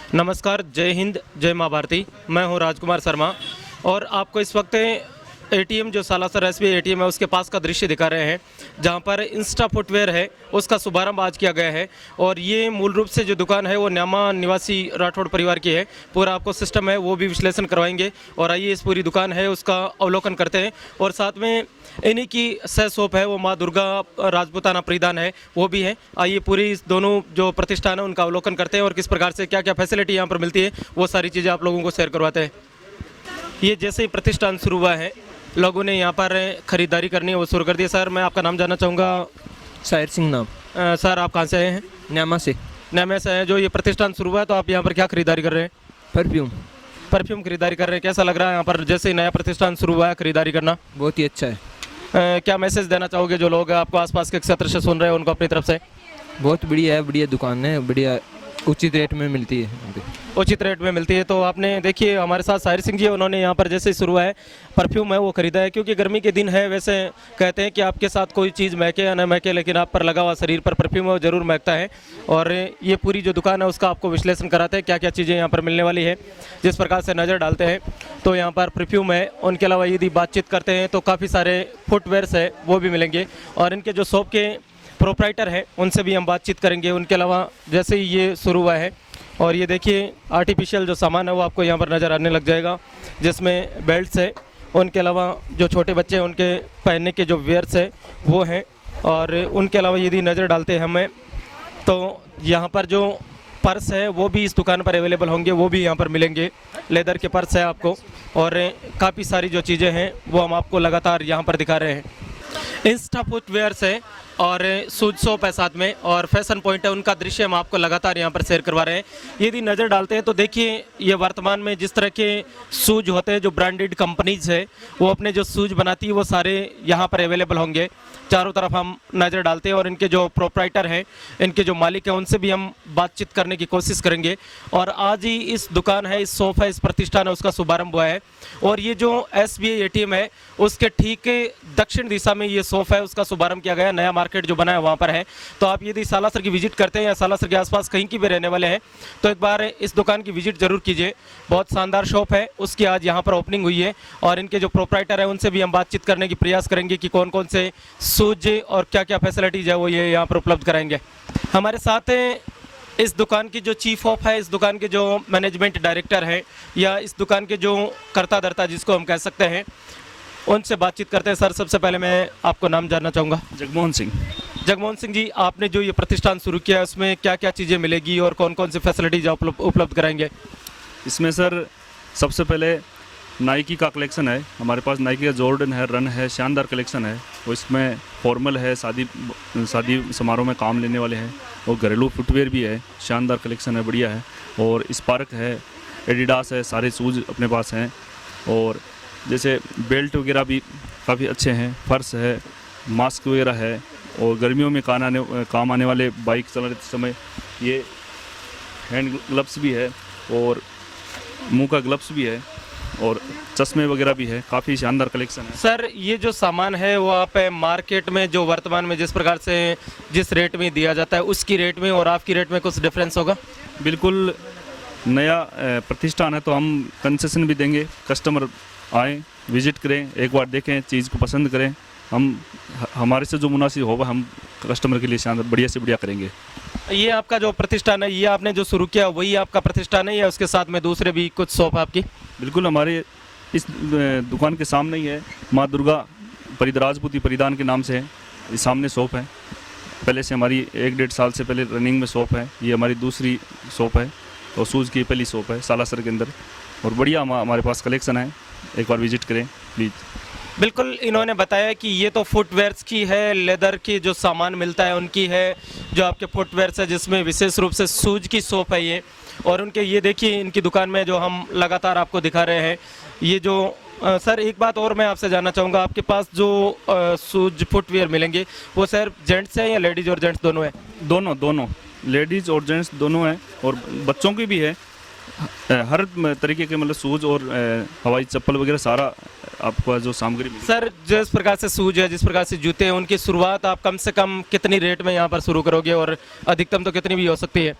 नमस्कार, जय हिंद, जय माँ भारती। मैं हूँ राजकुमार शर्मा और आपको इस वक्त एटीएम जो सालासर एसबीआई एटीएम है उसके पास का दृश्य दिखा रहे हैं, जहाँ पर इंस्टा फुटवेयर है उसका शुभारंभ आज किया गया है। और ये मूल रूप से जो दुकान है वो न्यामा निवासी राठौड़ परिवार की है। पूरा आपको सिस्टम है वो भी विश्लेषण करवाएंगे और आइए इस पूरी दुकान है उसका अवलोकन करते हैं। और साथ में इन्हीं की सह शॉप है वो माँ दुर्गा राजपूताना परिधान है वो भी है। आइए पूरी इस दोनों जो प्रतिष्ठान है उनका अवलोकन करते हैं और किस प्रकार से क्या क्या फैसिलिटी यहाँ पर मिलती है वो सारी चीज़ें आप लोगों को शेयर करवाते हैं। ये जैसे ही प्रतिष्ठान शुरू हुआ है लोगों ने यहाँ पर खरीदारी करनी है वो शुरू कर दिया। सर, मैं आपका नाम जानना चाहूँगा। साहिर सिंह नाम। सर, आप कहाँ से आए हैं? न्यामा से। न्यामा से आए हैं। जो ये प्रतिष्ठान शुरू हुआ है तो आप यहाँ पर क्या खरीदारी कर रहे हैं? परफ्यूम खरीदारी कर रहे हैं। कैसा लग रहा है यहाँ पर जैसे ही नया प्रतिष्ठान शुरू हुआ है खरीदारी करना? बहुत ही अच्छा है। क्या मैसेज देना चाहोगे जो लोग आपको आसपास के क्षेत्र से सुन रहे हैं उनको अपनी तरफ से? बहुत बढ़िया है, बढ़िया दुकान है, बढ़िया उचित रेट में मिलती है। उचित रेट में मिलती है। तो आपने देखिए हमारे साथ साहिर सिंह जी है, उन्होंने यहाँ पर जैसे ही शुरू है परफ्यूम है वो खरीदा है, क्योंकि गर्मी के दिन है। वैसे कहते हैं कि आपके साथ कोई चीज़ महके या न महके, लेकिन आप पर लगा हुआ शरीर पर परफ्यूम है वो ज़रूर महकता है। और ये पूरी जो दुकान है उसका आपको विश्लेषण कराते हैं क्या क्या चीज़ें यहाँ पर मिलने वाली है। जिस प्रकार से नज़र डालते हैं तो यहाँ पर परफ्यूम है, उनके अलावा यदि बातचीत करते हैं तो काफ़ी सारे फुटवेयर्स है वो भी मिलेंगे। और इनके जो शॉप के प्रोप्राइटर है उनसे भी हम बातचीत करेंगे। उनके अलावा जैसे ही ये शुरू हुआ है और ये देखिए आर्टिफिशियल जो सामान है वो आपको यहाँ पर नज़र आने लग जाएगा, जिसमें बेल्ट्स है, उनके अलावा जो छोटे बच्चे हैं उनके पहनने के जो वेयर्स है वो हैं। और उनके अलावा यदि नज़र डालते हैं हमें तो यहाँ पर जो पर्स है वो भी इस दुकान पर अवेलेबल होंगे, वो भी यहाँ पर मिलेंगे। लेदर के पर्स है आपको और काफ़ी सारी जो चीज़ें हैं वो हम आपको लगातार यहाँ पर दिखा रहे हैं। इंस्टा फुटवेयर्स है और शूज शॉप है साथ में, और फैशन पॉइंट है, उनका दृश्य हम आपको लगातार यहाँ पर शेयर करवा रहे हैं। यदि नज़र डालते हैं तो देखिए ये वर्तमान में जिस तरह के शूज होते हैं जो ब्रांडेड कंपनीज है वो अपने जो शूज बनाती है वो सारे यहाँ पर अवेलेबल होंगे। चारों तरफ हम नज़र डालते हैं और इनके जो प्रोप्राइटर हैं, इनके जो मालिक हैं, उनसे भी हम बातचीत करने की कोशिश करेंगे। और आज ही इस दुकान है, इस शॉप है, इस प्रतिष्ठान है उसका शुभारंभ हुआ है। और ये जो एसबीआई एटीएम है उसके ठीक दक्षिण दिशा में ये शॉप है उसका शुभारंभ किया गया। नया मार्केट जो बना है वहाँ पर है। तो आप यदि सालासर की विजिट करते हैं या सालासर के आसपास कहीं की भी रहने वाले हैं तो एक बार इस दुकान की विजिट जरूर कीजिए। बहुत शानदार शॉप है, उसकी आज यहाँ पर ओपनिंग हुई है। और इनके जो प्रोप्राइटर है उनसे भी हम बातचीत करने की प्रयास करेंगे कि कौन कौन से शूज और क्या क्या फैसिलिटीज़ है वो ये यहाँ पर उपलब्ध कराएंगे। हमारे साथ इस दुकान की जो चीफ ऑफ है, इस दुकान के जो मैनेजमेंट डायरेक्टर हैं या इस दुकान के जो कर्ता धर्ता जिसको हम कह सकते हैं, उनसे बातचीत करते हैं। सर, सबसे पहले मैं आपको नाम जानना चाहूँगा। जगमोहन सिंह। जगमोहन सिंह जी, आपने जो ये प्रतिष्ठान शुरू किया है उसमें क्या क्या चीज़ें मिलेगी और कौन कौन सी फैसिलिटीज आप उपलब्ध कराएंगे? इसमें सर सबसे पहले नाइकी का कलेक्शन है हमारे पास। नाइकी का जॉर्डन है, रन है, शानदार कलेक्शन है। और इसमें फॉर्मल है, शादी समारोह में काम लेने वाले हैं, और घरेलू फुटवेयर भी है, शानदार कलेक्शन है, बढ़िया है। और स्पार्क है, एडिडास है, सारे शूज़ अपने पास हैं। और जैसे बेल्ट वगैरह भी काफ़ी अच्छे हैं, फर्श है, मास्क वगैरह है। और गर्मियों में काम आने वाले बाइक चलाते समय ये हैंड ग्लव्स भी है और मुंह का ग्लव्स भी है और चश्मे वगैरह भी है। काफ़ी शानदार कलेक्शन है। सर, ये जो सामान है वो आप मार्केट में जो वर्तमान में जिस प्रकार से जिस रेट में दिया जाता है उसकी रेट में और आपकी रेट में कुछ डिफरेंस होगा? बिल्कुल, नया प्रतिष्ठान है तो हम कंसेशन भी देंगे। कस्टमर आएँ, विजिट करें, एक बार देखें, चीज़ को पसंद करें। हमारे से जो मुनासिब होगा हम कस्टमर के लिए शानदार बढ़िया से बढ़िया करेंगे। ये आपका जो प्रतिष्ठान है, ये आपने जो शुरू किया वही आपका प्रतिष्ठान है या उसके साथ में दूसरे भी कुछ शॉप है आपकी? बिल्कुल, हमारे इस दुकान के सामने ही है, माँ दुर्गा राजपूती परिधान के नाम से है। इस सामने शॉप है, पहले से हमारी 1-1.5 साल से पहले रनिंग में शॉप है। ये हमारी दूसरी शॉप है और शूज़ की पहली शॉप है सालासर के अंदर। और बढ़िया हमारे पास कलेक्शन है, एक बार विजिट करें प्लीज़। बिल्कुल, इन्होंने बताया कि ये तो फुटवेयर्स की है, लेदर की जो सामान मिलता है उनकी है, जो आपके फुटवेयर्स है जिसमें विशेष रूप से शूज की शॉप है ये। और उनके ये देखिए इनकी दुकान में जो हम लगातार आपको दिखा रहे हैं ये जो सर, एक बात और मैं आपसे जानना चाहूँगा, आपके पास जो शूज फुटवेयर मिलेंगे वो सर जेंट्स हैं या लेडीज़ और जेंट्स दोनों है? दोनों, लेडीज़ और जेंट्स दोनों हैं। और बच्चों की भी है, हर तरीके के मतलब शूज और हवाई चप्पल वगैरह सारा आपको जो सामग्री मिलेगी। सर, जिस प्रकार से शूज है, जिस प्रकार से जूते हैं, उनकी शुरुआत आप कम से कम कितनी रेट में यहाँ पर शुरू करोगे और अधिकतम तो कितनी भी हो सकती है?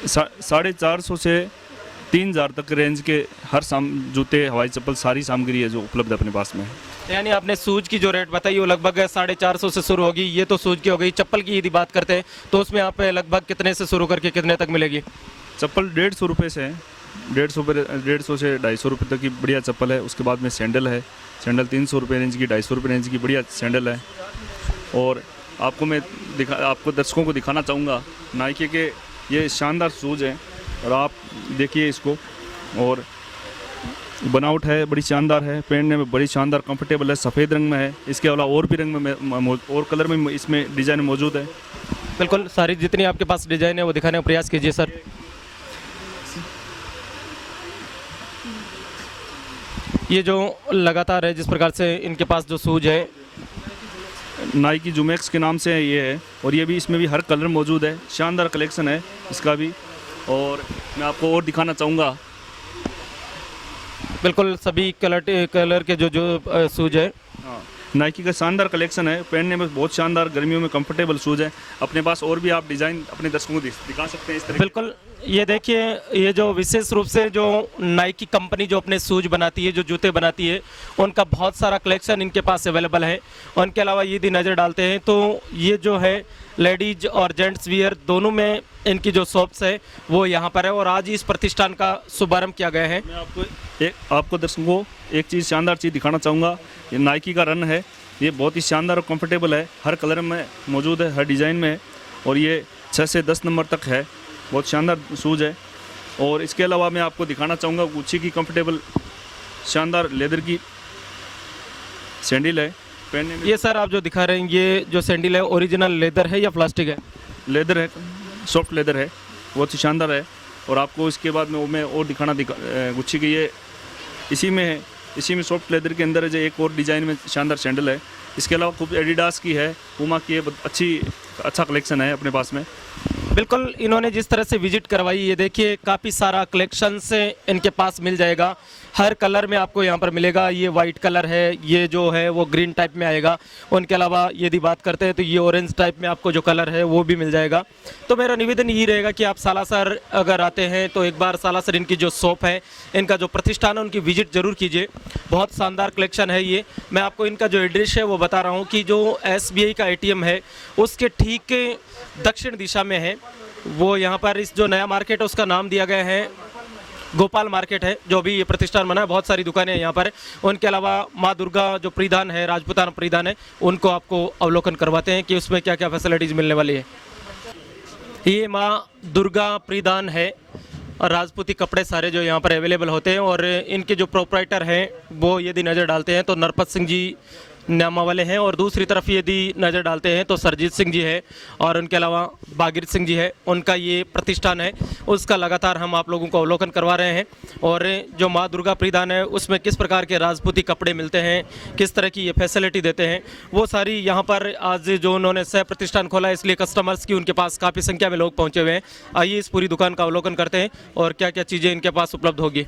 450 से 3000 तक रेंज के हर जूते, हवाई चप्पल, सारी सामग्री है जो उपलब्ध है अपने पास में। यानी आपने शूज की जो रेट बताई वो लगभग 450 से शुरू होगी, ये तो शूज की हो गई। चप्पल की यदि बात करते हैं तो उसमें आप लगभग कितने से शुरू करके कितने तक मिलेगी? चप्पल 150 रुपये से है, 150 से 250 रुपये तक की बढ़िया चप्पल है। उसके बाद में सैंडल है, सैंडल 300 रुपये रेंज की, 250 रुपये रेंज की बढ़िया सैंडल है। और आपको दर्शकों को दिखाना चाहूँगा नाइकी के ये शानदार शूज़ हैं, और आप देखिए इसको, और बनावट है बड़ी शानदार है, पहनने में बड़ी शानदार कंफर्टेबल है, सफ़ेद रंग में है। इसके अलावा और भी रंग में और कलर में इसमें डिज़ाइन मौजूद है। बिल्कुल, सारी जितनी आपके पास डिज़ाइन है वो दिखाने का प्रयास कीजिए सर। ये जो लगातार है जिस प्रकार से इनके पास जो शूज है नाइकी जुमैक्स के नाम से ये है, और ये भी इसमें भी हर कलर मौजूद है, शानदार कलेक्शन है इसका भी। और मैं आपको और दिखाना चाहूँगा, बिल्कुल सभी कलर के जो शूज है। हाँ, नाइकी का शानदार कलेक्शन है, पहनने में बहुत शानदार, गर्मियों में कंफर्टेबल शूज़ है। अपने पास और भी आप डिज़ाइन अपने दर्शकों को दिखा सकते हैं इस तरह। बिल्कुल, ये देखिए, ये जो विशेष रूप से जो नाइकी कंपनी जो अपने शूज बनाती है, जो जूते बनाती है, उनका बहुत सारा कलेक्शन इनके पास अवेलेबल है। उनके अलावा यदि नज़र डालते हैं तो ये जो है लेडीज और जेंट्स वियर दोनों में इनकी जो शॉप्स है वो यहाँ पर है, और आज ही इस प्रतिष्ठान का शुभारंभ किया गया है। मैं आपको दर्शकों को एक चीज़, शानदार चीज़ दिखाना चाहूँगा। ये नाइकी का रन है, ये बहुत ही शानदार और कंफर्टेबल है, हर कलर में मौजूद है, हर डिज़ाइन में है, और ये 6 से 10 नंबर तक है, बहुत शानदार शूज़ है। और इसके अलावा मैं आपको दिखाना चाहूँगा गुच्ची की कंफर्टेबल शानदार लेदर की सैंडल है, पहनने में। ये सर आप जो दिखा रहे हैं ये जो सैंडल है ओरिजिनल लेदर है या प्लास्टिक है? लेदर है, सॉफ्ट लेदर है, बहुत ही शानदार है। और आपको इसके बाद में मैं और गुच्ची की ये इसी में है, इसी में सॉफ्ट लेदर के अंदर है जो एक और डिज़ाइन में शानदार सैंडल है। इसके अलावा खूब एडिडास की है, पूमा की है, अच्छा कलेक्शन है अपने पास में। बिल्कुल, इन्होंने जिस तरह से विजिट करवाई, ये देखिए काफ़ी सारा कलेक्शन से इनके पास मिल जाएगा, हर कलर में आपको यहाँ पर मिलेगा। ये वाइट कलर है, ये जो है वो ग्रीन टाइप में आएगा। उनके अलावा यदि बात करते हैं तो ये ऑरेंज टाइप में आपको जो कलर है वो भी मिल जाएगा। तो मेरा निवेदन यही रहेगा कि आप सालासर अगर आते हैं तो एक बार सालासर इनकी जो शॉप है, इनका जो प्रतिष्ठान है, उनकी विजिट ज़रूर कीजिए। बहुत शानदार कलेक्शन है ये। मैं आपको इनका जो एड्रेस है वो बता रहा हूँ कि जो SBI का ATM है उसके ठीक दक्षिण दिशा में है। वो यहाँ पर इस जो नया मार्केट है उसका नाम दिया गया है गोपाल मार्केट है, जो भी ये प्रतिष्ठान बना है। बहुत सारी दुकानें हैं यहाँ पर। उनके अलावा माँ दुर्गा जो परिधान है, राजपूताना परिधान है, उनको आपको अवलोकन करवाते हैं कि उसमें क्या क्या फैसिलिटीज़ मिलने वाली है। ये माँ दुर्गा परिधान है और राजपूती कपड़े सारे जो यहाँ पर अवेलेबल होते हैं। और इनके जो प्रोपराइटर हैं वो यदि नज़र डालते हैं तो नरपत सिंह जी नामा वाले हैं, और दूसरी तरफ यदि नज़र डालते हैं तो सरजीत सिंह जी है, और उनके अलावा भागीरथ सिंह जी है। उनका ये प्रतिष्ठान है, उसका लगातार हम आप लोगों को अवलोकन करवा रहे हैं। और जो माँ दुर्गा परिधान है उसमें किस प्रकार के राजपूती कपड़े मिलते हैं, किस तरह की ये फैसिलिटी देते हैं, वो सारी यहाँ पर आज जो उन्होंने सह प्रतिष्ठान खोला है, इसलिए कस्टमर्स की उनके पास काफ़ी संख्या में लोग पहुँचे हुए हैं। आइए इस पूरी दुकान का अवलोकन करते हैं और क्या क्या चीज़ें इनके पास उपलब्ध होगी।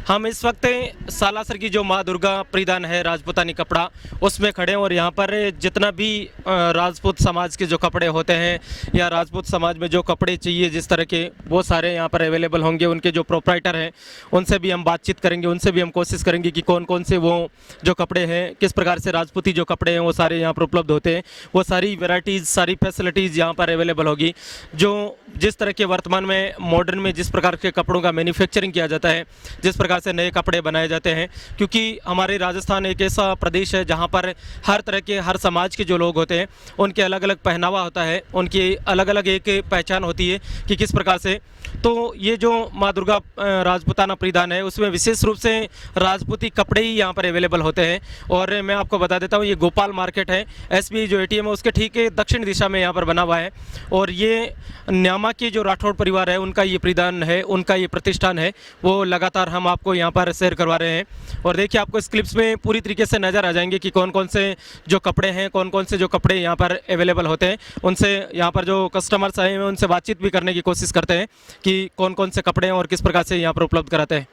हम इस वक्त सालासर की जो माँ दुर्गा परिधान है राजपूतानी कपड़ा, उसमें खड़े हैं, और यहाँ पर जितना भी राजपूत समाज के जो कपड़े होते हैं या राजपूत समाज में जो कपड़े चाहिए जिस तरह के, वो सारे यहाँ पर अवेलेबल होंगे। उनके जो प्रोपराइटर हैं उनसे भी हम बातचीत करेंगे, उनसे भी हम कोशिश करेंगे कि कौन कौन से वो जो कपड़े हैं, किस प्रकार से राजपूती जो कपड़े हैं वो सारे यहाँ पर उपलब्ध होते हैं। वो सारी वेराइटीज़, सारी फैसिलिटीज़ यहाँ पर अवेलेबल होगी। जो जिस तरह के वर्तमान में मॉडर्न में जिस प्रकार के कपड़ों का मैन्युफैक्चरिंग किया जाता है, जिस प्रकार से नए कपड़े बनाए जाते हैं, क्योंकि हमारे राजस्थान एक ऐसा प्रदेश है जहाँ पर हर तरह के, हर समाज के जो लोग होते हैं उनके अलग अलग पहनावा होता है, उनकी अलग अलग एक पहचान होती है कि किस प्रकार से। तो ये जो माँ दुर्गा राजपूताना परिधान है उसमें विशेष रूप से राजपूती कपड़े ही यहाँ पर अवेलेबल होते हैं। और मैं आपको बता देता हूँ, ये गोपाल मार्केट है, SBI जो ATM है उसके ठीक दक्षिण दिशा में यहाँ पर बना हुआ है। और ये न्यामा के जो राठौड़ परिवार है उनका ये परिधान है, उनका ये प्रतिष्ठान है, वो लगातार हम आपको यहाँ पर शेयर करवा रहे हैं। और देखिए आपको इस क्लिप्स में पूरी तरीके से नज़र आ जाएंगे कि कौन कौन से जो कपड़े हैं, कौन कौन से जो कपड़े यहाँ पर अवेलेबल होते हैं। उनसे यहाँ पर जो कस्टमर्स आए हैं उनसे बातचीत भी करने की कोशिश करते हैं कि कौन कौन से कपड़े हैं और किस प्रकार से यहाँ पर उपलब्ध कराते हैं।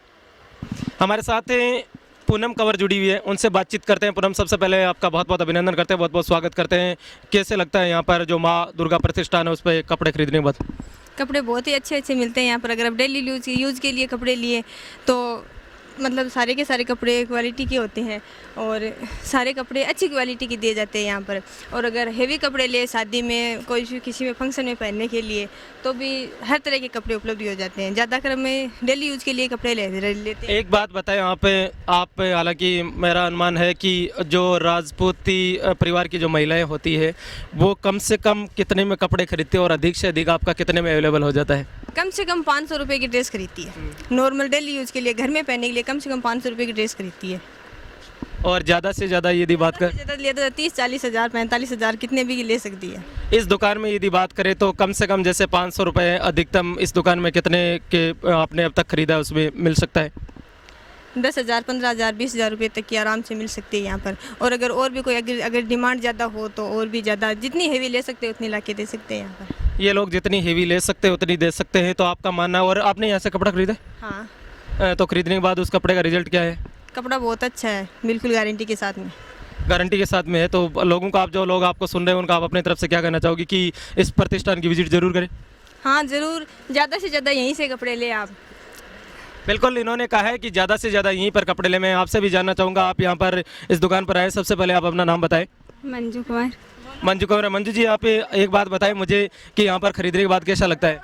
हमारे साथ पूनम कंवर जुड़ी हुई है, उनसे बातचीत करते हैं। पूनम, सबसे पहले आपका बहुत बहुत अभिनंदन करते हैं, बहुत बहुत स्वागत करते हैं। कैसे लगता है यहाँ पर जो माँ दुर्गा प्रतिष्ठान है उस पर कपड़े खरीदने के बाद? कपड़े बहुत ही अच्छे अच्छे मिलते हैं यहाँ पर। अगर आप डेली यूज़ के लिए कपड़े लिए तो मतलब सारे के सारे कपड़े क्वालिटी के होते हैं और सारे कपड़े अच्छी क्वालिटी के दिए जाते हैं यहाँ पर। और अगर हेवी कपड़े ले शादी में कोई किसी में फंक्शन में पहनने के लिए तो भी हर तरह के कपड़े उपलब्ध हो जाते हैं। ज़्यादातर में डेली यूज़ के लिए कपड़े लेते हैं। एक बात बताएं आप हालांकि मेरा अनुमान है कि जो राजपूती परिवार की जो महिलाएं होती है वो कम से कम कितने में कपड़े खरीदती है और अधिक से अधिक आपका कितने में अवेलेबल हो जाता है? कम से कम 500 रुपये की ड्रेस खरीदती है। नॉर्मल डेली यूज़ के लिए घर में पहनने के लिए कम से कम 500 रुपये की ड्रेस खरीदती है। और ज़्यादा से ज़्यादा यदि बात कर ज़्यादा लिया तो 30-40 हज़ार 45 हज़ार कितने भी ले सकती है। इस दुकान में यदि बात करें तो कम से कम जैसे 500 रुपये अधिकतम इस दुकान में कितने के आपने अब तक खरीदा है उसमें मिल सकता है? 10,000 15,000 20,000 रुपये तक की आराम से मिल सकती है यहाँ पर। और अगर और भी कोई अगर डिमांड ज़्यादा हो तो और भी ज़्यादा जितनी हेवी ले सकते हैं उतनी ला के दे सकते हैं यहाँ पर। ये लोग जितनी हेवी ले सकते हैं उतनी दे सकते हैं, तो आपका मानना है। और आपने यहाँ से कपड़ा खरीदा? हाँ। तो खरीदने के बाद उस कपड़े का रिजल्ट क्या है? कपड़ा बहुत अच्छा है, बिल्कुल गारंटी के साथ में। गारंटी के साथ में है। तो लोगों को जो लोग आपको सुन रहे हैं उनका आप अपनी तरफ से क्या कहना चाहोगे कि इस प्रतिष्ठान की विजिट जरूर करें? हाँ ज़रूर, ज़्यादा से ज़्यादा यहीं से कपड़े ले आप। बिल्कुल, इन्होंने कहा है कि ज़्यादा से ज़्यादा यहीं पर कपड़े ले। मैं आपसे भी जानना चाहूँगा, आप यहाँ पर इस दुकान पर आए, सबसे पहले आप अपना नाम बताएं। मंजू कुमार। मंजू कुमार। मंजू जी, आप एक बात बताएं मुझे कि यहाँ पर खरीदने के बाद कैसा लगता है?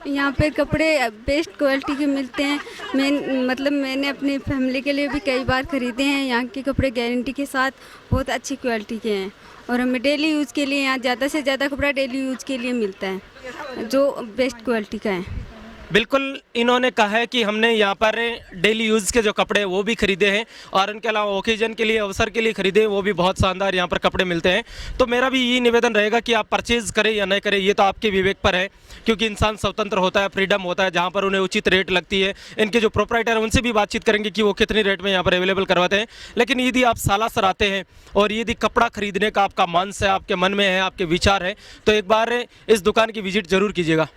यहाँ पे कपड़े बेस्ट क्वालिटी के मिलते हैं। मैंने अपनी फैमिली के लिए भी कई बार ख़रीदे हैं। यहाँ के कपड़े गारंटी के साथ बहुत अच्छी क्वालिटी के हैं और हमें डेली यूज़ के लिए यहाँ ज़्यादा से ज़्यादा कपड़ा डेली यूज़ के लिए मिलता है जो बेस्ट क्वालिटी का है। बिल्कुल, इन्होंने कहा है कि हमने यहाँ पर डेली यूज़ के जो कपड़े हैं वो भी खरीदे हैं और इनके अलावा ओकेजन के लिए, अवसर के लिए खरीदे हैं, वो भी बहुत शानदार यहाँ पर कपड़े मिलते हैं। तो मेरा भी यही निवेदन रहेगा कि आप परचेज़ करें या नहीं करें, ये तो आपके विवेक पर है, क्योंकि इंसान स्वतंत्र होता है, फ्रीडम होता है। जहाँ पर उन्हें उचित रेट लगती है, इनके जो प्रोप्राइटर हैं उनसे भी बातचीत करेंगे कि वो कितने रेट में यहाँ पर अवेलेबल करवाते हैं। लेकिन यदि आप सालासर आते हैं और यदि कपड़ा खरीदने का आपका मानस है, आपके मन में है, आपके विचार है, तो एक बार इस दुकान की विजिट ज़रूर कीजिएगा।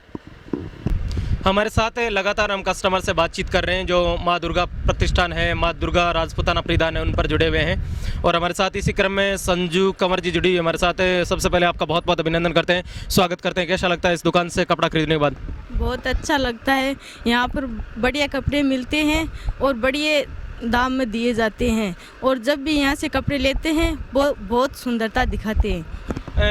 हमारे साथ लगातार हम कस्टमर से बातचीत कर रहे हैं जो माँ दुर्गा प्रतिष्ठान है, माँ दुर्गा राजपूताना परिधान है, उन पर जुड़े हुए हैं। और हमारे साथ इसी क्रम में संजू कंवर जी जुड़ी हमारे साथ है। सबसे पहले आपका बहुत बहुत अभिनंदन करते हैं, स्वागत करते हैं। कैसा लगता है इस दुकान से कपड़ा खरीदने के बाद? बहुत अच्छा लगता है। यहाँ पर बढ़िया कपड़े मिलते हैं और बढ़िया दाम में दिए जाते हैं और जब भी यहाँ से कपड़े लेते हैं बहुत सुंदरता दिखाते हैं।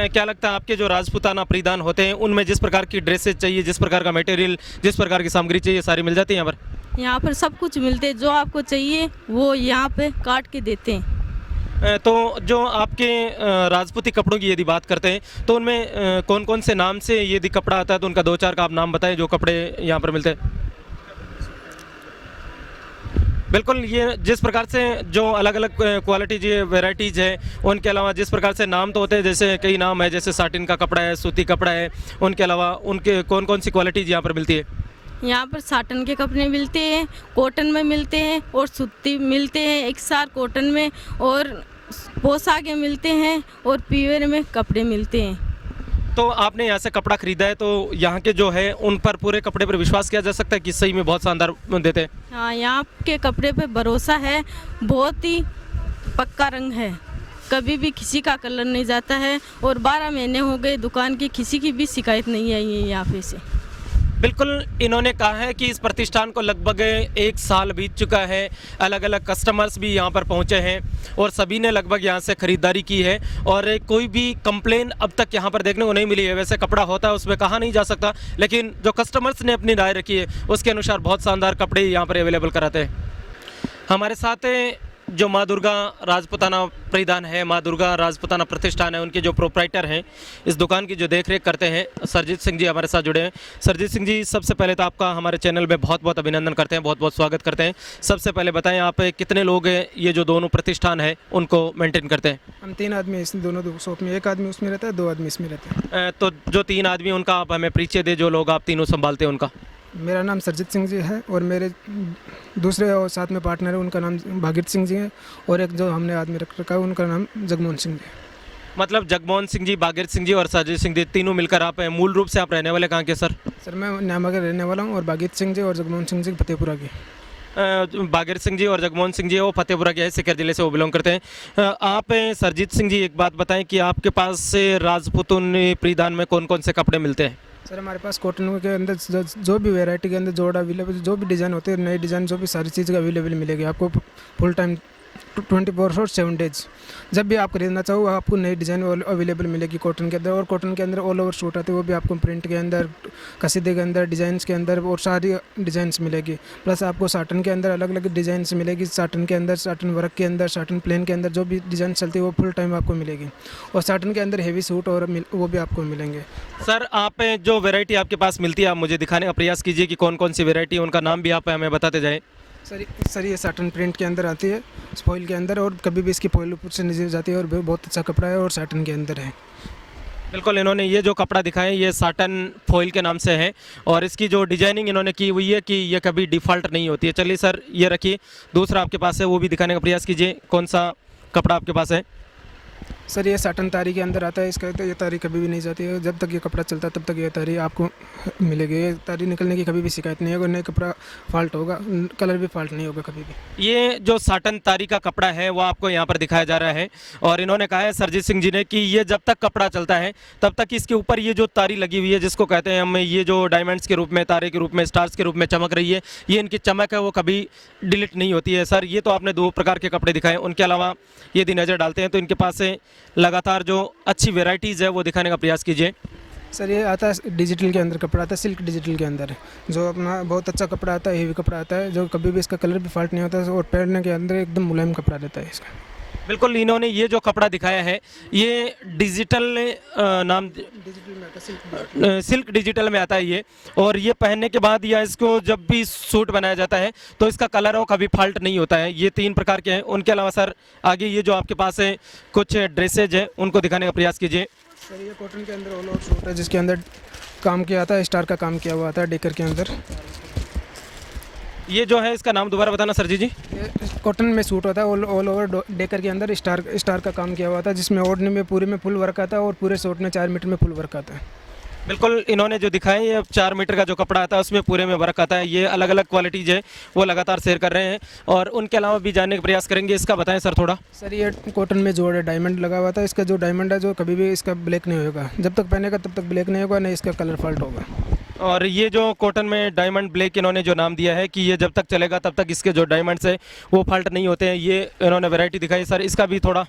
क्या लगता है आपके जो राजपूताना परिधान होते हैं उनमें जिस प्रकार की ड्रेसेस चाहिए, जिस प्रकार का मटेरियल, जिस प्रकार की सामग्री चाहिए, सारी मिल जाती है यहाँ पर? यहाँ पर सब कुछ मिलते हैं, जो आपको चाहिए वो यहाँ पे काट के देते हैं। तो जो आपके राजपूती कपड़ों की यदि बात करते हैं तो उनमें कौन कौन से नाम से यदि कपड़ा आता है तो उनका 2-4 का आप नाम बताएं जो कपड़े यहाँ पर मिलते हैं। बिल्कुल, ये जिस प्रकार से जो अलग अलग क्वालिटी जो वेराइटीज़ है, उनके अलावा जिस प्रकार से नाम तो होते हैं, जैसे कई नाम है, जैसे साटिन का कपड़ा है, सूती कपड़ा है, उनके अलावा उनके कौन कौन सी क्वालिटीज़ यहाँ पर मिलती है? यहाँ पर साटन के कपड़े मिलते हैं, कॉटन में मिलते हैं और सूती मिलते हैं, एक सार कॉटन में, और पोशाकें मिलते हैं और प्योर में कपड़े मिलते हैं। तो आपने यहाँ से कपड़ा खरीदा है तो यहाँ के जो है उन पर पूरे कपड़े पर विश्वास किया जा सकता है कि सही में बहुत शानदार देते हैं? हाँ, यहाँ के कपड़े पे भरोसा है, बहुत ही पक्का रंग है, कभी भी किसी का कलर नहीं जाता है और 12 महीने हो गए दुकान की, किसी की भी शिकायत नहीं आई है यहाँ पे से। बिल्कुल, इन्होंने कहा है कि इस प्रतिष्ठान को लगभग 1 साल बीत चुका है, अलग अलग कस्टमर्स भी यहाँ पर पहुँचे हैं और सभी ने लगभग यहाँ से ख़रीदारी की है और कोई भी कंप्लेन अब तक यहाँ पर देखने को नहीं मिली है। वैसे कपड़ा होता है उसमें कहा नहीं जा सकता, लेकिन जो कस्टमर्स ने अपनी राय रखी है उसके अनुसार बहुत शानदार कपड़े यहाँ पर अवेलेबल कराते हैं। हमारे साथ जो माँ दुर्गा राजपूताना परिधान है, माँ दुर्गा राजपूताना प्रतिष्ठान है, उनके जो प्रोप्राइटर हैं, इस दुकान की जो देखरेख करते हैं, सरजीत सिंह जी हमारे साथ जुड़े हैं। सरजीत सिंह जी, सबसे पहले तो आपका हमारे चैनल में बहुत बहुत अभिनंदन करते हैं, बहुत बहुत स्वागत करते हैं। सबसे पहले बताएं आप कितने लोग ये जो दोनों प्रतिष्ठान है उनको मेंटेन करते हैं? हम 3 आदमी इस दोनों शॉप में, 1 आदमी उसमें रहता है, 2 आदमी इसमें रहते हैं। तो जो 3 आदमी उनका आप हमें परिचय दे, जो लोग आप तीनों संभालते हैं उनका। मेरा नाम सरजीत सिंह जी है और मेरे दूसरे और साथ में पार्टनर है, उनका नाम भागीरथ सिंह जी है और एक जो हमने आदमी रख रखा है उनका नाम जगमोहन सिंह जी है। मतलब जगमोहन सिंह जी, भागीरथ सिंह जी और सरजीत सिंह जी, तीनों मिलकर आप हैं। मूल रूप से आप रहने वाले कहाँ के सर? सर मैं न्यामा के रहने वाला हूँ और भागीरथ सिंह जी और जगमोहन सिंह जी फतेहपुरा के। भागीरथ सिंह जी और जगमोहन सिंह जी वो फतेहपुरा के हैं, सीकर जिले से वो बिलोंग करते हैं। आप सरजीत सिंह जी, एक बात बताएं कि आपके पास से राजपूतों परिधान में कौन कौन से कपड़े मिलते हैं? सर हमारे पास कॉटन के अंदर जो भी वैरायटी के अंदर जोड़ अवेलेबल, जो भी डिज़ाइन होते हैं, नए डिज़ाइन, जो भी सारी चीज़ अवेलेबल मिलेगी आपको फुल टाइम 24 और 7 डेज। जब भी आप खरीदना चाहो आपको नई डिज़ाइन अवेलेबल मिलेगी कॉटन के अंदर। और कॉटन के अंदर ऑल ओवर सूट आते हैं, वो भी आपको प्रिंट के अंदर, कसीदे के अंदर, डिज़ाइंस के अंदर और सारी डिज़ाइंस मिलेगी। प्लस आपको साटन के अंदर अलग अलग डिज़ाइंस मिलेगी, साटन के अंदर, साटन वर्क के अंदर, साटन प्लेन के अंदर, जो भी डिज़ाइन चलती है वो फुल टाइम आपको मिलेगी। और साटन के अंदर हेवी सूट और वो भी आपको मिलेंगे। सर आप जो वैरायटी आपके पास मिलती है आप मुझे दिखाने का प्रयास कीजिए कि कौन कौन सी वैरायटी है, उनका नाम भी आप हमें बताते जाएँ। सर ये साटन प्रिंट के अंदर आती है, फॉइल के अंदर, और कभी भी इसकी फॉइल ऊपर से नीचे जाती है और बहुत अच्छा कपड़ा है और साटन के अंदर है। बिल्कुल, इन्होंने ये जो कपड़ा दिखाया ये साटन फॉइल के नाम से है और इसकी जो डिजाइनिंग इन्होंने की हुई है कि ये कभी डिफ़ॉल्ट नहीं होती है। चलिए सर ये रखिए, दूसरा आपके पास है वो भी दिखाने का प्रयास कीजिए, कौन सा कपड़ा आपके पास है। सर ये साटन तारी के अंदर आता है, इसका तो ये तारी कभी भी नहीं जाती है। जब तक ये कपड़ा चलता है तब तक ये तारी आपको मिलेगी। ये तारी निकलने की कभी भी शिकायत नहीं होगा, नया कपड़ा फॉल्ट होगा, कलर भी फॉल्ट नहीं होगा कभी भी। ये जो साटन तारी का कपड़ा है वो आपको यहाँ पर दिखाया जा रहा है और इन्होंने कहा है सरजीत सिंह जी ने कि ये जब तक कपड़ा चलता है तब तक इसके ऊपर ये जो तारी लगी हुई है, जिसको कहते हैं हम, ये जो डायमंड्स के रूप में, तारे के रूप में, स्टार्स के रूप में चमक रही है, ये इनकी चमक है वो कभी डिलीट नहीं होती है। सर ये तो आपने 2 प्रकार के कपड़े दिखाए, उनके अलावा यदि नज़र डालते हैं तो इनके पास से लगातार जो अच्छी वेराइटीज़ है वो दिखाने का प्रयास कीजिए। सर ये आता है डिजिटल के अंदर, कपड़ा आता है सिल्क डिजिटल के अंदर, जो अपना बहुत अच्छा कपड़ा आता है, हेवी कपड़ा आता है, जो कभी भी इसका कलर भी फॉल्ट नहीं होता और पहनने के अंदर एकदम मुलायम कपड़ा रहता है इसका। बिल्कुल, इन्होंने ये जो कपड़ा दिखाया है ये डिजिटल नाम, सिल्क डिजिटल में आता है ये, और ये पहनने के बाद या इसको जब भी सूट बनाया जाता है तो इसका कलर हो कभी फॉल्ट नहीं होता है। ये 3 प्रकार के हैं। उनके अलावा सर आगे ये जो आपके पास है कुछ ड्रेसेज है उनको दिखाने का प्रयास कीजिए। सर ये कॉटन के अंदर ऑल ओवर सूट है, जिसके अंदर काम किया आता है, स्टार का काम किया हुआ आता है डेकर के अंदर। ये जो है इसका नाम दोबारा बताना सर जी। ये कॉटन में सूट होता है, ऑल ओवर डेकर के अंदर स्टार का काम किया हुआ था, जिसमें ओढ़ने में पूरे में फुल वर्क आता है और पूरे सूट में 4 मीटर में फुल वर्क आता है। बिल्कुल, इन्होंने जो दिखाया ये 4 मीटर का जो कपड़ा आता है उसमें पूरे में वर्क आता है। ये अलग अलग क्वालिटीज है वो लगातार शेयर कर रहे हैं और उनके अलावा भी जानने का प्रयास करेंगे। इसका बताएं सर थोड़ा। सर ये कॉटन में जोड़ है, डायमंड लगा हुआ था, इसका जो डायमंड है जो कभी भी इसका ब्लैक नहीं होगा, जब तक पहनेगा तब तक ब्लैक नहीं होगा, नहीं इसका कलर फॉल्ट होगा। और ये जो कॉटन में डायमंड ब्लैक इन्होंने जो नाम दिया है कि ये जब तक चलेगा तब तक इसके जो डायमंड्स है वो फॉल्ट नहीं होते हैं, ये इन्होंने वैरायटी दिखाई। सर इसका भी थोड़ा।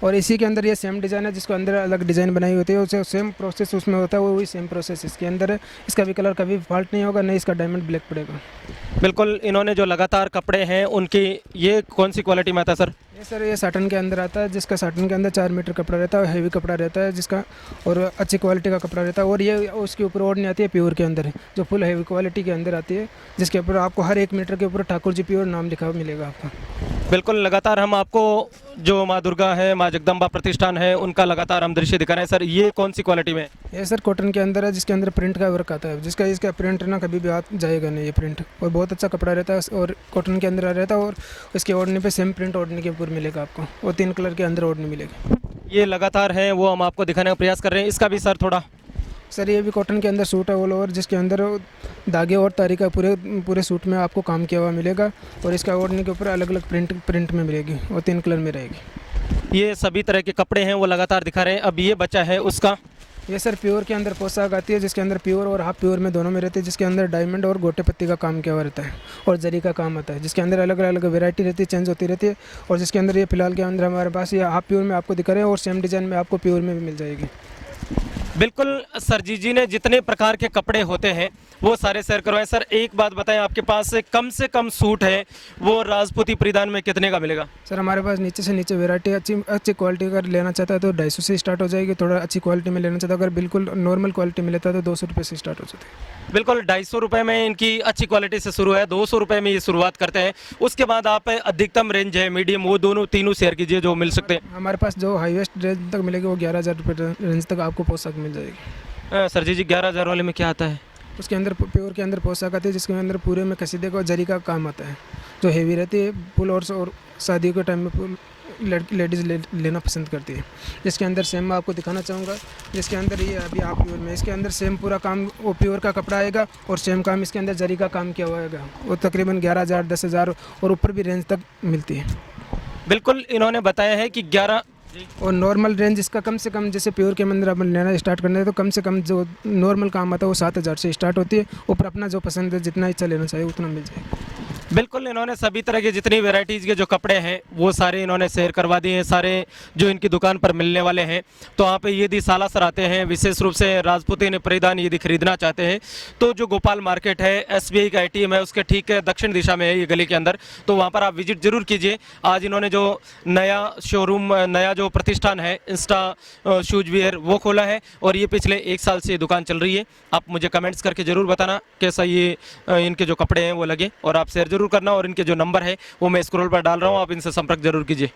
और इसी के अंदर ये सेम डिज़ाइन है, जिसको अंदर अलग डिज़ाइन बनाई होती है, उसे सेम प्रोसेस उसमें होता है, वो वही सेम प्रोसेस इसके अंदर है। इसका भी कलर कभी फॉल्ट नहीं होगा, नहीं इसका डायमंड ब्लैक पड़ेगा। बिल्कुल, इन्होंने जो लगातार कपड़े हैं उनकी, ये कौन सी क्वालिटी में आता है सर? ये सर ये साटन के अंदर आता है, जिसका साटन के अंदर 4 मीटर कपड़ा रहता है, हेवी कपड़ा रहता है जिसका, और अच्छी क्वालिटी का कपड़ा रहता है। और ये उसके ऊपर ओढ़नी आती है प्योर के अंदर, जो फुल हेवी क्वालिटी के अंदर आती है, जिसके ऊपर आपको हर 1 मीटर के ऊपर ठाकुर जी प्योर नाम लिखा हुआ मिलेगा आपका। बिल्कुल, लगातार हम आपको जो माँ दुर्गा है, माँ जगदम्बा प्रतिष्ठान है, उनका लगातार हम दृश्य दिखा रहे हैं। सर ये कौन सी क्वालिटी में? ये सर कॉटन के अंदर है, जिसके अंदर प्रिंट का वर्क आता है, जिसका इसका प्रिंट ना कभी भी हाथ जाएगा नहीं, ये प्रिंट, और बहुत अच्छा कपड़ा रहता है और कॉटन के अंदर रहता है, और इसके ओढ़ने पे सेम प्रिंट ओढ़ने के ऊपर मिलेगा आपको, और 3 कलर के अंदर ओढ़ने मिलेगी। ये लगातार है वो हम आपको दिखाने का प्रयास कर रहे हैं। इसका भी सर थोड़ा। सर ये भी कॉटन के अंदर सूट है ऑल ओवर, जिसके अंदर धागे और तारी का पूरे सूट में आपको काम किया हुआ मिलेगा, और इसका ओढ़ने के ऊपर अलग अलग प्रिंट में मिलेगी और 3 कलर में रहेगी। ये सभी तरह के कपड़े हैं वो लगातार दिखा रहे हैं। अब ये बचा है उसका। ये सर प्योर के अंदर पोशाक आती है, जिसके अंदर प्योर और हाफ प्योर में दोनों में रहती है, जिसके अंदर डायमंड और गोटे पत्ती का काम किया हुआ रहता है और जरी का काम आता है, जिसके अंदर अलग अलग वेरायटी रहती है, चेंज होती रहती है। और जिसके अंदर ये फिलहाल के अंदर हमारे पास ये हाफ प्योर में आपको दिखा रहे हैं, और सेम डिज़ाइन में आपको प्योर में भी मिल जाएगी। बिल्कुल, सरजीत जी ने जितने प्रकार के कपड़े होते हैं वो सारे शेयर करवाएं। सर एक बात बताएं, आपके पास से कम सूट है वो राजपूती परिधान में कितने का मिलेगा? सर हमारे पास नीचे से नीचे वेरायटी अच्छी क्वालिटी का लेना चाहता है तो 250 से स्टार्ट हो जाएगी। थोड़ा अच्छी क्वालिटी में लेना चाहता है, अगर बिल्कुल नॉर्मल क्वालिटी में लेता है तो 200 रुपये से स्टार्ट हो जाती है। बिल्कुल, 250 रुपये में इनकी अच्छी क्वालिटी से शुरू है, 200 रुपये में ये शुरुआत करते हैं। उसके बाद आप अधिकतम रेंज है, मीडियम, वो तीनों शेयर कीजिए जो मिल सकते हैं। हमारे पास जो हाईएस्ट रेंज तक मिलेगी वो 11,000 रुपये रेंज तक आपको पोशाक मिल जाएगी। सर जी 11,000 वाले में क्या आता है? उसके अंदर प्योर के अंदर पोशाक आती है, जिसके अंदर पूरे में कसीदे का जरी का काम आता है, जो हेवी रहती है, फुल और शादियों के टाइम में लेडीज़ लेना पसंद करती है। जिसके अंदर सेम मैं आपको दिखाना चाहूँगा, जिसके अंदर ये अभी आप प्योर में, इसके अंदर सेम पूरा काम वो प्योर का कपड़ा आएगा और सेम काम इसके अंदर जरी का काम किया हुआ आएगा, वो तकरीबन 11,000 10,000 और ऊपर भी रेंज तक मिलती है। बिल्कुल, इन्होंने बताया है कि और नॉर्मल रेंज इसका कम से कम, जैसे प्योर के अंदर अपन लेना स्टार्ट करना है तो कम से कम जो नॉर्मल काम आता है वो 7,000 से स्टार्ट होती है। ऊपर अपना जो पसंद है जितना इच्छा लेना चाहिए उतना मिल जाएगा। बिल्कुल, इन्होंने सभी तरह की जितनी वैरायटीज़ के जो कपड़े हैं वो सारे इन्होंने शेयर करवा दिए हैं, सारे जो इनकी दुकान पर मिलने वाले हैं। तो यहाँ पे यदि सालासर आते हैं, विशेष रूप से राजपूती परिधान यदि खरीदना चाहते हैं तो जो गोपाल मार्केट है, SBI का ATM है, उसके ठीक दक्षिण दिशा में है ये गली के अंदर, तो वहाँ पर आप विजिट जरूर कीजिए। आज इन्होंने जो नया शोरूम, नया जो प्रतिष्ठान है इंस्टा शूज वियर वो खोला है और ये पिछले 1 साल से दुकान चल रही है। आप मुझे कमेंट्स करके ज़रूर बताना कैसा ये इनके जो कपड़े हैं वो लगे, और आप शेयर जरूर करना। और इनके जो नंबर है वो मैं स्क्रॉल पर डाल रहा हूँ, आप इनसे संपर्क जरूर कीजिए।